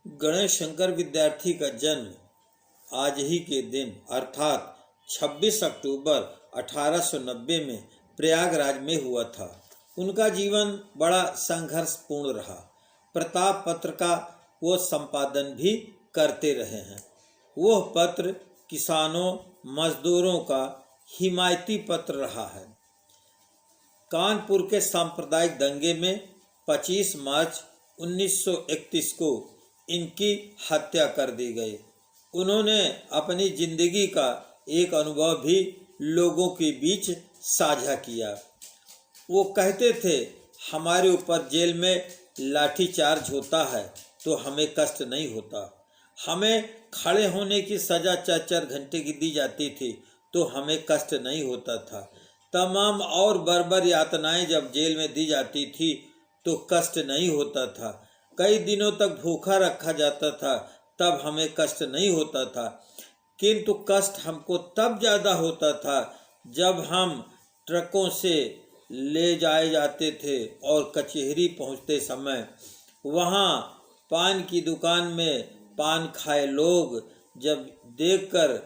गणेश शंकर विद्यार्थी का जन्म आज ही के दिन अर्थात 26 अक्टूबर 1890 में प्रयागराज में हुआ था। उनका जीवन बड़ा संघर्षपूर्ण रहा। प्रताप पत्र का वो संपादन भी करते रहे हैं। वह पत्र किसानों मजदूरों का हिमायती पत्र रहा है। कानपुर के सांप्रदायिक दंगे में 25 मार्च 1931 को इनकी हत्या कर दी गई। उन्होंने अपनी जिंदगी का एक अनुभव भी लोगों के बीच साझा किया। वो कहते थे, हमारे ऊपर जेल में लाठीचार्ज होता है तो हमें कष्ट नहीं होता। हमें खड़े होने की सज़ा 4-4 घंटे की दी जाती थी तो हमें कष्ट नहीं होता था। तमाम और बर्बर यातनाएं जब जेल में दी जाती थी तो कष्ट नहीं होता था। कई दिनों तक भूखा रखा जाता था तब हमें कष्ट नहीं होता था, किंतु कष्ट हमको तब ज़्यादा होता था जब हम ट्रकों से ले जाए जाते थे और कचहरी पहुंचते समय वहां पान की दुकान में पान खाए लोग जब देखकर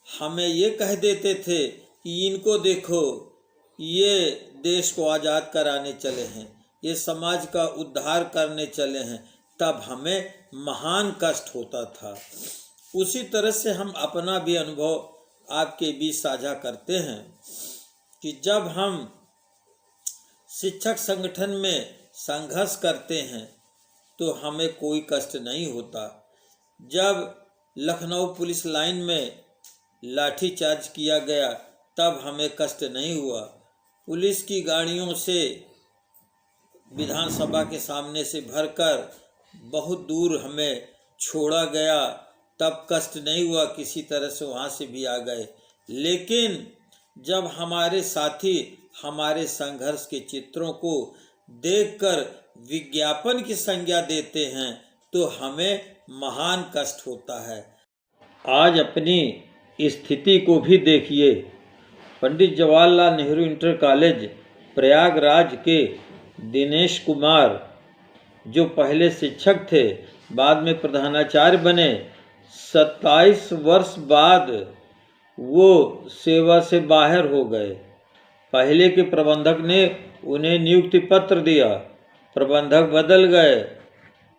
हमें ये कह देते थे कि इनको देखो, ये देश को आज़ाद कराने चले हैं, ये समाज का उद्धार करने चले हैं, तब हमें महान कष्ट होता था। उसी तरह से हम अपना भी अनुभव आपके बीच साझा करते हैं कि जब हम शिक्षक संगठन में संघर्ष करते हैं तो हमें कोई कष्ट नहीं होता। जब लखनऊ पुलिस लाइन में लाठीचार्ज किया गया तब हमें कष्ट नहीं हुआ। पुलिस की गाड़ियों से विधानसभा के सामने से भरकर बहुत दूर हमें छोड़ा गया तब कष्ट नहीं हुआ, किसी तरह से वहाँ से भी आ गए। लेकिन जब हमारे साथी हमारे संघर्ष के चित्रों को देखकर विज्ञापन की संज्ञा देते हैं तो हमें महान कष्ट होता है। आज अपनी स्थिति को भी देखिए। पंडित जवाहरलाल नेहरू इंटर कॉलेज प्रयागराज के दिनेश कुमार, जो पहले शिक्षक थे बाद में प्रधानाचार्य बने, 27 वर्ष बाद वो सेवा से बाहर हो गए। पहले के प्रबंधक ने उन्हें नियुक्ति पत्र दिया, प्रबंधक बदल गए।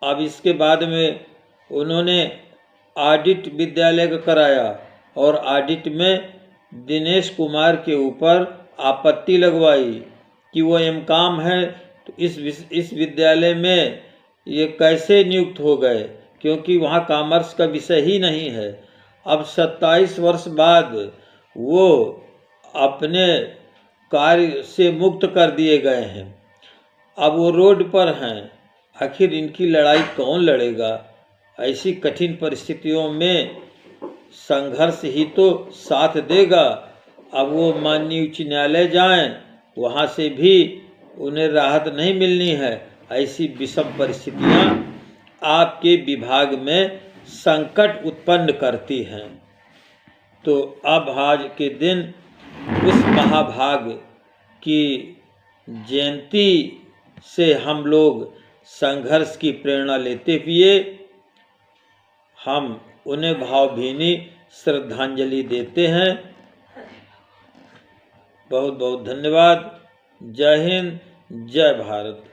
अब इसके बाद में उन्होंने ऑडिट विद्यालय का कराया और ऑडिट में दिनेश कुमार के ऊपर आपत्ति लगवाई कि वो एमकॉम है तो इस विद्यालय में ये कैसे नियुक्त हो गए, क्योंकि वहाँ कॉमर्स का विषय ही नहीं है। अब 27 वर्ष बाद वो अपने कार्य से मुक्त कर दिए गए हैं। अब वो रोड पर हैं। आखिर इनकी लड़ाई कौन लड़ेगा? ऐसी कठिन परिस्थितियों में संघर्ष ही तो साथ देगा। अब वो माननीय उच्च न्यायालय जाएं, वहाँ से भी उन्हें राहत नहीं मिलनी है। ऐसी विषम परिस्थितियाँ आपके विभाग में संकट उत्पन्न करती हैं। तो अब आज के दिन उस महाभाग की जयंती से हम लोग संघर्ष की प्रेरणा लेते हुए हम उन्हें भावभीनी श्रद्धांजलि देते हैं। बहुत बहुत धन्यवाद। जय हिंद, जय भारत।